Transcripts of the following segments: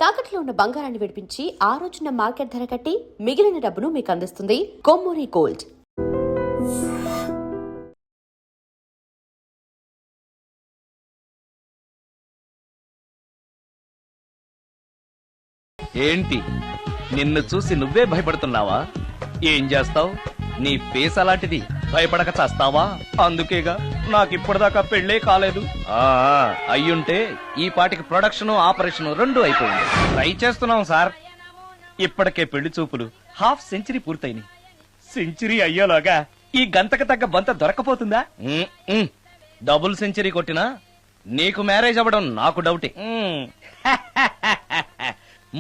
తాకట్లో ఉన్న బంగారాన్ని విడిపించి ఆ రోజున మార్కెట్ ధర కట్టి మిగిలిన డబ్బును మీకు అందిస్తుంది కొమ్మూరి గోల్డ్. ఏంటి నిన్ను చూసి నువ్వే భయపడుతున్నావా? ఏం చేస్తావు? నీ ఫేస్ అలాంటిది, భయపడక చేస్తావా? అందుకేగా నాకిప్పటిదాకా పెళ్లే కాలేదు. అయ్యుంటే ఈ పాటికి ప్రొడక్షన్ ఆపరేషన్ రెండు అయిపోయింది. ట్రై చేస్తున్నాం సార్. ఇప్పటికే పెళ్లి చూపులు హాఫ్ సెంచరీ పూర్తయినాయి. సెంచరీ అయ్యేలాగా ఈ గంతకు తగ్గ బంత దొరకపోతుందా? డబుల్ సెంచరీ కొట్టినా నీకు మ్యారేజ్ అవ్వడం నాకు డౌటే.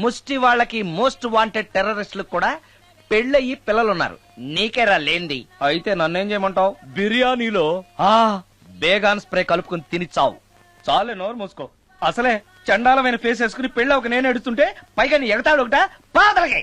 ముష్టి వాళ్ళకి మోస్ట్ వాంటెడ్ టెర్రరిస్టులకు కూడా పెళ్ళయి పిల్లలున్నారు. నీకేరా లేంది. అయితే నన్నేం చేయమంటావు? బిర్యానీలో బేగాన్ స్ప్రే కలుపుకుని తిని చావు. చాలే, నోరు మూసుకో. అసలే చండాలమైన ఫేస్ వేసుకుని పెళ్ళి ఒక నేను ఎడుతుంటే పైగా నీ ఎగతాడు ఒకట పాదలకే.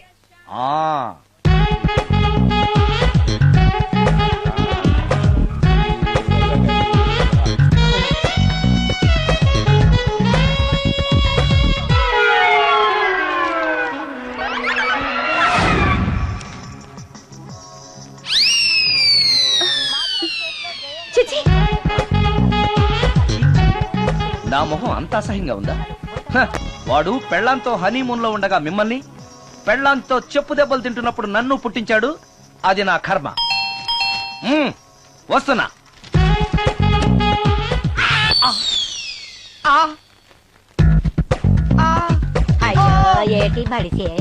నా మొహం అంత అసహ్యంగా ఉందా? వాడు పెళ్లాంతో హనీమూన్ లో ఉండగా మిమ్మల్ని, పెళ్లాంతో చెప్పు దెబ్బలు తింటున్నప్పుడు నన్ను పుట్టించాడు. అది నా కర్మ. వస్తున్నా. ఏటి మడిచే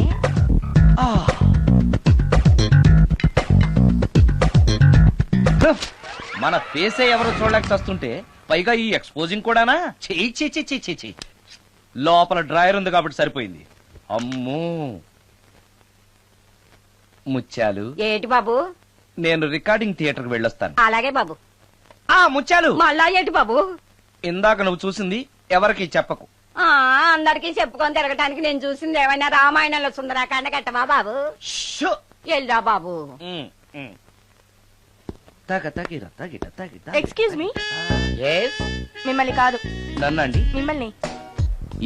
మన ఫేసే ఎవరో చూడలేక వస్తుంటే పైగా ఈ ఎక్స్పోజింగ్ కూడానా? చెయ్యి. లోపల డ్రాయర్ ఉంది కాబట్టి సరిపోయింది. అమ్మో ముత్యాలు. ఏటి బాబు? నేను రికార్డింగ్ థియేటర్ కి వెళ్ళొస్తాను. అలాగే బాబు. ముత్యాలు, మళ్ళా ఏటి బాబు? ఇందాక నువ్వు చూసింది ఎవరికి చెప్పకు. అందరికి చెప్పుకొని తిరగటానికి నేను చూసింది ఏమైనా రామాయణంలో సుందరాకాండ కట్టవా బాబు? వెళ్ళా బాబు. Excuse me. మిమ్మల్ని కాదు. నన్నండి? మిమ్మల్ని.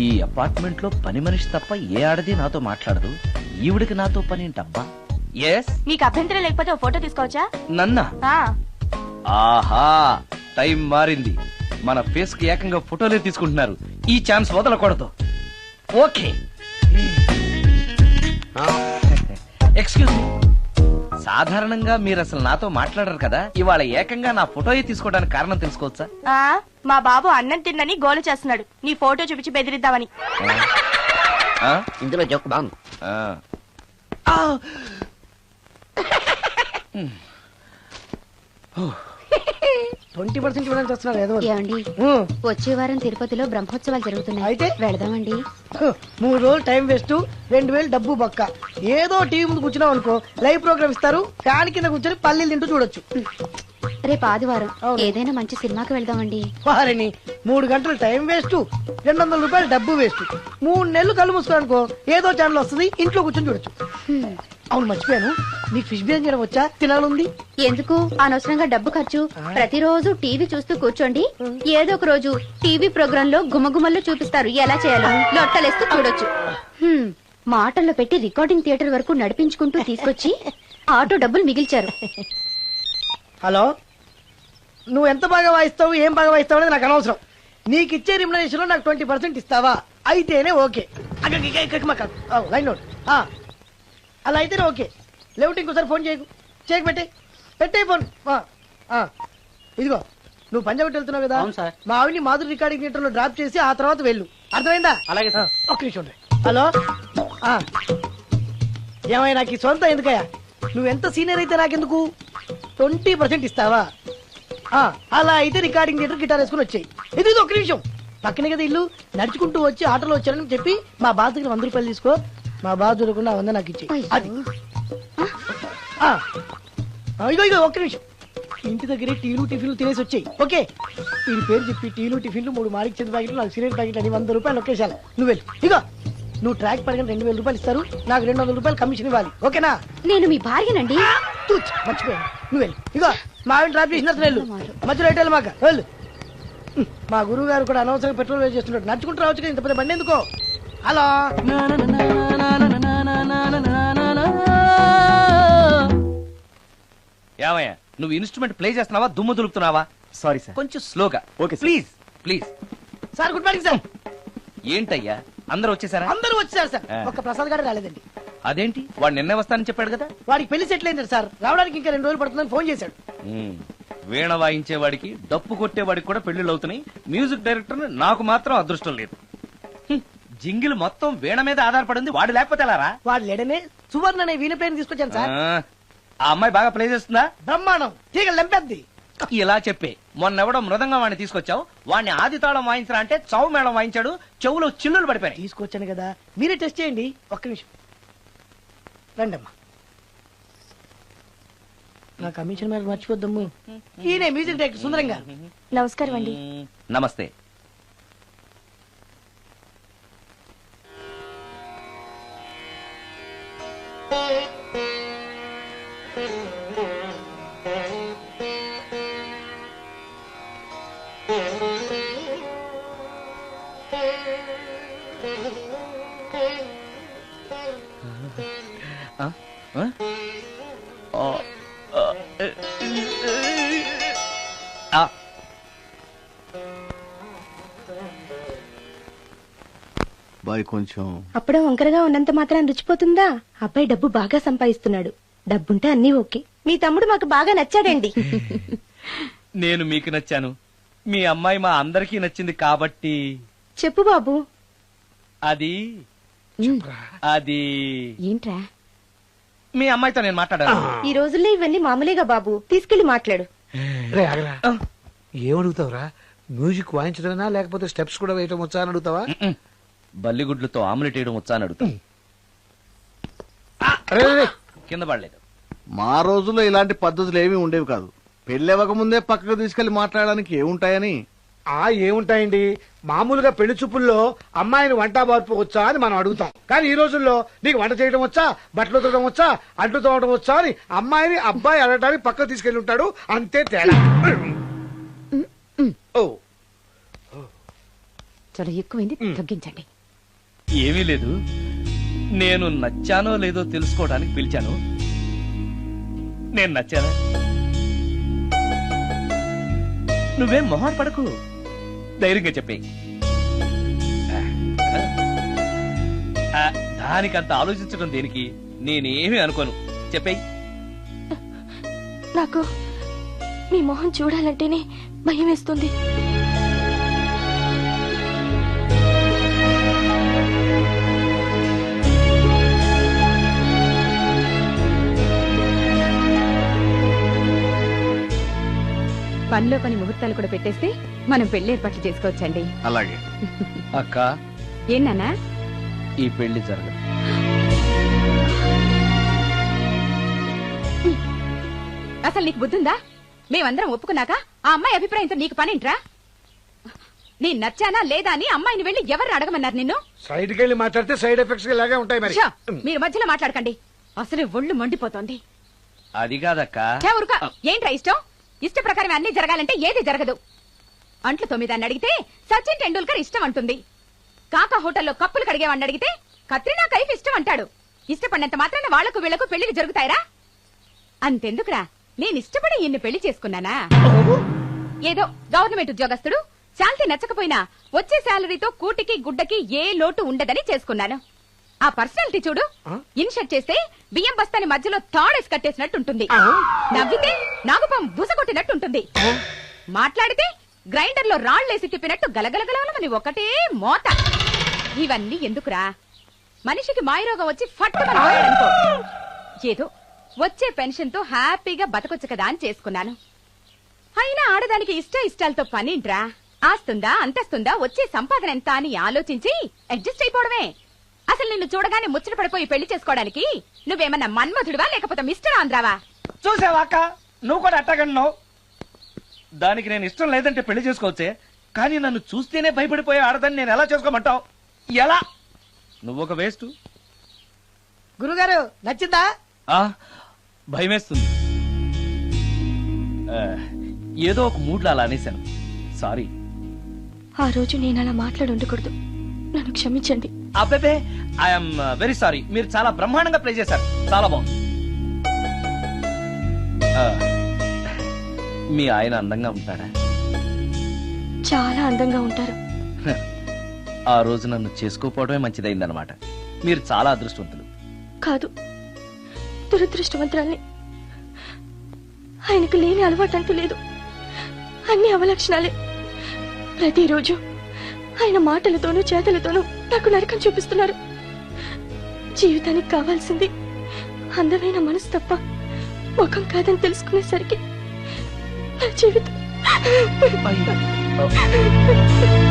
ఈ అపార్ట్మెంట్ లో పని మనిషి తప్ప ఏ ఆడది నాతో మాట్లాడదు. ఈవిడికి నాతో పని ఏంటబ్బా? ఎస్. మీకు అభ్యంతరం లేకపోతే ఓ ఫోటో తీసుకోవచ్చా? నన్నా? ఆహా, టైం మారింది. మన ఫేస్ కి ఏకంగా ఫోటోలే తీసుకుంటున్నారు. ఈ ఛాన్స్ వదలకూడదు. ఓకే. Excuse me. సాధారణంగా మీరు అసలు నాతో మాట్లాడరు కదా. ఇవాళ ఏకంగా నా ఫోటోయే తీసుకోవడానికి కారణం తెలుసుకోవచ్చా? మా బాబు అన్నం తిన్నని గోలు చేస్తున్నాడు. నీ ఫోటో చూపించి బెదిరిద్దామని. ఇందులో జోక్ బాగుంది. 20% ఇవ్వడానికి వస్తున్నారు ఏదో. ఏమండి, వచ్చే వారం తిరుపతిలో బ్రహ్మోత్సవాలు జరుగుతున్నాయి. అయితే వెళదామండి. 3 రోజులు టైం వేస్ట్, 2000 డబ్బు బొక్క. ఏదో టీవీ ముందు కూర్చున్నాం అనుకో, లైవ్ ప్రోగ్రామ్ ఇస్తారు. ఫ్యాన్ కింద కూర్చొని పల్లీలు తింటూ చూడొచ్చు. రేపు ఆదివారం ఏదైనా మంచి సినిమాకి వెళ్దామండి. వారిని 3 గంటలు టైం వేస్ట్, 200 రూపాయలు డబ్బు వేస్ట్. 3 నెలలు కళ్ళు మూసుకోనుకో, ఏదో ఛానల్ వస్తుంది, ఇంట్లో కూర్చొని చూడొచ్చు. అవును, మర్చిపోయాను, నీకు ఫిష్ బిర్యానీ చేయడం వచ్చా? తినాలుంది. ఎందుకు అనవసరంగా డబ్బు ఖర్చు? ప్రతిరోజు టీవీ చూస్తూ కూర్చోండి. ఏదో ఒక రోజు టీవీ ప్రోగ్రామ్ లో గుమ్మగుమ్మల్లో చూపిస్తారు ఎలా చేయాలో. లొట్టలేస్తూ చూడొచ్చు. మాటల్లో పెట్టి రికార్డింగ్ థియేటర్ వరకు నడిపించుకుంటూ తీసుకొచ్చి ఆటో డబ్బులు మిగిల్చారు. హలో, నువ్వు ఎంత బాగా వాయిస్తావు, ఏం బాగా వాయిస్తావు అనేది నాకు అనవసరం. నీకు ఇచ్చే రిమ్యునరేషన్ లో నాకు 20% ఇస్తావా? అయితేనే ఓకే. Line note. అలా అయితేనే ఓకే. లేవుటి ఇంకోసారి ఫోన్ చేయకు పెట్టే ఫోన్. ఇదిగో, నువ్వు పంజాబ్ వెళ్తున్నావు కదా, మా ఆవిని మాధురి రికార్డింగ్ థియేటర్ లో డ్రాప్ చేసి ఆ తర్వాత వెళ్ళు. అర్థమైందా? అలాగే. ఒక్క నిమిషం. హలో, ఏమైనా నాకు సొంత ఎందుకయ్యా? నువ్వెంత సీనియర్ అయితే నాకెందుకు? 20% ఇస్తావా? అలా అయితే రికార్డింగ్ థియేటర్ గిటార్ వేసుకుని వచ్చాయి. ఇది ఒక్క నిమిషం. పక్కనే కదా ఇల్లు, నడుచుకుంటూ వచ్చి ఆటోలో వచ్చారని చెప్పి మా బాస్ దగ్గర 100 రూపాయలు తీసుకో. మా బాస్ దొరకకుండా 100 నాకు ఇచ్చి. అది ఇగో ఒక్క నిమిషం. ఇంటి దగ్గరే టీలు టిఫిన్లు తినేసి వచ్చాయి. ఓకే, వీడి పేరు చెప్పి టీలు టిఫిన్లు 3 మాలిక్ చెంది ప్యాకెట్లు, 4 సిగరెట్ ప్యాకెట్లు అని 100 రూపాయలు ఒకేసారి. నువ్వు వెళ్ళు. ఇగో, నువ్వు ట్రాక్ పడగానే 2000 రూపాయలు ఇస్తారు. నాకు 200 రూపాయలు కమిషన్ ఇవ్వాలి. ఓకేనా? నేను మీ భార్యనండి. మర్చిపోయాను. నువ్వు వెళ్ళు. ఇగో, మా ఆవిడ డ్రాప్ చేసిన వెళ్ళు. మధ్యలో ఎటు మాకు వెళ్ళు. మా గురువు గారు కూడా అనవసరంగా పెట్రోల్ వేస్ట్ చేస్తున్నాడు. నడుచుకుంటూ రావచ్చు కదా, ఇంత పెద్ద బండి ఎందుకో. హలో. ఏమయ్యా నువ్వు ఇన్స్ట్రుమెంట్ ప్లే చేస్తున్నావా దుమ్ము దులుపుతున్నావా? Sorry sir. కొంచెం స్లోగా. Okay sir. Please please. Sir good morning sir. ఏంటయ్యా అందరూ వచ్చేసారా? అందరూ వచ్చారు సార్, ఆ. ఒక్క ప్రసాద్ గారు రాలేదండి. అదేంటి వాడు నిన్నే వస్తానని చెప్పాడు కదా. వాడికి పెళ్లి సెటిల్ అయింది సార్, రావడానికి ఇంకా 2 రోజులు పడుతుందని ఫోన్ చేశాడు. వీణ వాయించేవాడికి డప్పు కొట్టేవాడికి కూడా పెళ్లిళ్ళు అవుతున్నాయి. మ్యూజిక్ డైరెక్టర్ నాకు మాత్రం అదృష్టం లేదు. జింగిల్ మొత్తం వీణ మీద ఆధారపడింది, వాడు లేకపోతే ఎలారా? వాడు లేడనే సువర్ణ అనే వీణ ప్లేని తీసుకొచ్చాను సార్. ఆ అమ్మాయి బాగా ప్లే చేస్తుందా? బ్రహ్మాండం, తీగ లెంపెద్ది. ఇలా చెప్పే మొన్నెవడో మృదంగం వాడిని తీసుకొచ్చావు, వాడిని ఆది తాళం వాయించరా అంటే చౌ మేళం వాయించాడు, చెవులో చిల్లులు పడిపోయాయి. తీసుకొచ్చాను కదా, మీరే టెస్ట్ చేయండి. ఒక్క నిమిషం రండమ్మా. నా కమిషన్ మీద మర్చిపోద్దమ్ము. ఈయనే మ్యూజిక్ డైరెక్టర్ సుందరం గారు. నమస్కారం అండి. నమస్తే. బాయ్ కొంచెం అప్పుడే వంకరగా ఉన్నంత మాత్రం రుచిపోతుందా? అబ్బాయి డబ్బు బాగా సంపాదిస్తున్నాడు. డబ్బుంటే అన్నీ ఓకే. మీ తమ్ముడు మాకు బాగా నచ్చాడండి. నేను మీకు నచ్చాను, మీ అమ్మాయి మా అందరికీ నచ్చింది కాబట్టి. చెప్పు బాబు. అది అది ఏంట్రా? మీ అమ్మాయితో నేను మాట్లాడాను. ఈ రోజుల్లో ఇవన్నీ మామూలేగా బాబు, తీసుకెళ్లి మాట్లాడు. రే ఆగరా, ఏమడుగుతావురా? మ్యూజిక్ వాయించడమేనా లేకపోతే స్టెప్స్ కూడా వేయటం వచ్చా అని అడుగుతావా? బల్లిగుడ్లతో ఆమ్లెట్ వేయడం వచ్చా అని అడుగుతా. కింద పడలేదు. మా రోజుల్లో ఇలాంటి పద్ధతులు ఏమీ ఉండేవి కాదు. పెళ్ళవక ముందే పక్కకు తీసుకెళ్లి మాట్లాడడానికి ఏముంటాయని. ఏముంటాయండి, మామూలుగా పెళ్లి చూపుల్లో అమ్మాయిని వంట బార్పు వచ్చా అని మనం అడుగుతాం. కానీ ఈ రోజుల్లో నీకు వంట చేయడం వచ్చా, బట్టలు ఉతకడం వచ్చా, అంట్లు తోమడం వచ్చా అని అమ్మాయిని అబ్బాయి అడగటానికి పక్కకు తీసుకెళ్లి ఉంటాడు. అంతే తేడా. ఓ చాలా ఎక్కువైంది, తగ్గించండి. ఏమీ లేదు, నేను నచ్చానో లేదో తెలుసుకోవడానికి పిలిచాను. నేను నచ్చానా? నువ్వేం మొహం పడకు, ధైర్యంగా చెప్పే. దానికంత ఆలోచించడం దేనికి? నేనేమీ అనుకోను, చెప్పేయి. నాకు మీ మొహం చూడాలంటేనే భయం వేస్తుంది. పనిలో పని ముహూర్తాలు కూడా పెట్టేస్తే మనం పెళ్లి ఏర్పాట్లు చేసుకోవచ్చండి. అలాగే అక్క, ఏనా ఈ పెళ్లి జరగదు. అసలు నీకు బుద్ధుందా? మేమందరం ఒప్పుకున్నాక ఆ అమ్మాయి అభిప్రాయంతో నీకు పనేంట్రా? నేను నచ్చానా లేదా అని అమ్మాయిని వెళ్ళి ఎవరు అడగమన్నారు నిన్ను? సైడ్కి వెళ్ళి మాట్లాడితే సైడ్ ఎఫెక్ట్స్ ఇలాగే ఉంటాయి మరి. షో, మీరు మధ్యలో మాట్లాడకండి, అసలు ఒళ్ళు మండిపోతోంది. అది కాదక్క. ఊరుక, ఏంట్రా ఇష్టం? ఇష్ట ప్రకారం అన్ని జరగాలంటే ఏది జరగదు. అంట్లు 9 అడిగితే సచిన్ టెండూల్కర్ ఇష్టం అంటుంది. కాకా హోటల్లో కప్పులు కడిగేవాడిని అడిగితే కత్రినా కైఫ్ ఇష్టం అంటాడు. ఇష్టపడినంత మాత్రాన వాళ్లకు వీళ్లకు పెళ్లికి జరుగుతాయరా? అంతెందుకురా, నేను ఇష్టపడి ఈయన్ని పెళ్లి చేసుకున్నానా? ఏదో గవర్నమెంట్ ఉద్యోగస్తుడు, శాలరీ నచ్చకపోయినా వచ్చే శాలరీతో కూటికి గుడ్డకి ఏ లోటు ఉండదని చేసుకున్నాను. ఆ పర్సనాలిటీ చూడు, ఇన్షర్ట్ చేస్తే బియ్యం బస్తాని మధ్యలో తాడేసి కట్టేసినట్టుంటుంది. నవ్వితే నాగుపం బుసగొట్టినట్టుంటుంది. మాట్లాడితే గ్రైండర్ లో రాళ్లేసి తిప్పినట్టు గలగలగలమని ఒకటే మోత. ఇవన్నీ ఎందుకురా? మనిషికి మాయరోగం వచ్చి ఫట్టుమని పోయాడనుకో, ఏదో వచ్చే పెన్షన్ తో హ్యాపీగా బతకొచ్చు కదా అని చేసుకున్నాను. అయినా ఆడదానికి ఇష్టాలతో పనింట్రా? ఆస్తుందా, అంతస్తుందా, వచ్చే సంపాదన ఎంత అని ఆలోచించి అడ్జస్ట్ అయిపోవడమే. అసలు నిన్ను చూడగానే ముచ్చట పడిపోయి పెళ్లి చేసుకోవడానికి నువ్వేమన్నా మన్మధుడివా లేకపోతే మిస్టర్ ఆంధ్రావా? చూసావా అక్క, నువ్వు కూడా అట్టగన్నావు. దానికి నేను ఇష్టం లేదంటే పెళ్లి చేసుకోవచ్చే, కానీ నన్ను చూస్తేనే భయపడిపోయే ఆడదని నేను ఎలా చేసుకోమంటావు? ఎలా? నువ్వు ఒక వేస్ట్. గురుగారు నచ్చిందా? భయమేస్తుంది. ఏదో ఒక మూడ్లో అలా అనేశాను, సారీ. ఆ రోజు నేను అలా మాట్లాడి ఉండకూడదు, నన్ను క్షమించండి. అబ్బే ఐఎమ్ వెరీ సారీ, మీరు చాలా బ్రహ్మాండంగా ప్లే చేశారు, చాలా బాగుంది. ఆ, మీ ఆయన అందంగా ఉంటాడా? చాలా అందంగా ఉంటారు. ఆ రోజు నన్ను చేసుకోపోవడమే మంచిదైందనమాట. మీరు చాలా అదృష్టవంతులు. కాదు, దురదృష్టవంతురాల్ని. ఆయనకు లేని అలవాటు అంటూ లేదు. అన్ని అవలక్షణాలే. ప్రతిరోజు ఆయన మాటలతోనూ చేతలతోనూ నాకు నరకం చూపిస్తున్నారు. జీవితానికి కావాల్సింది అందమైన మనసు తప్ప ముఖం కాదని తెలుసుకునేసరికి నా జీవితం అయ్యో.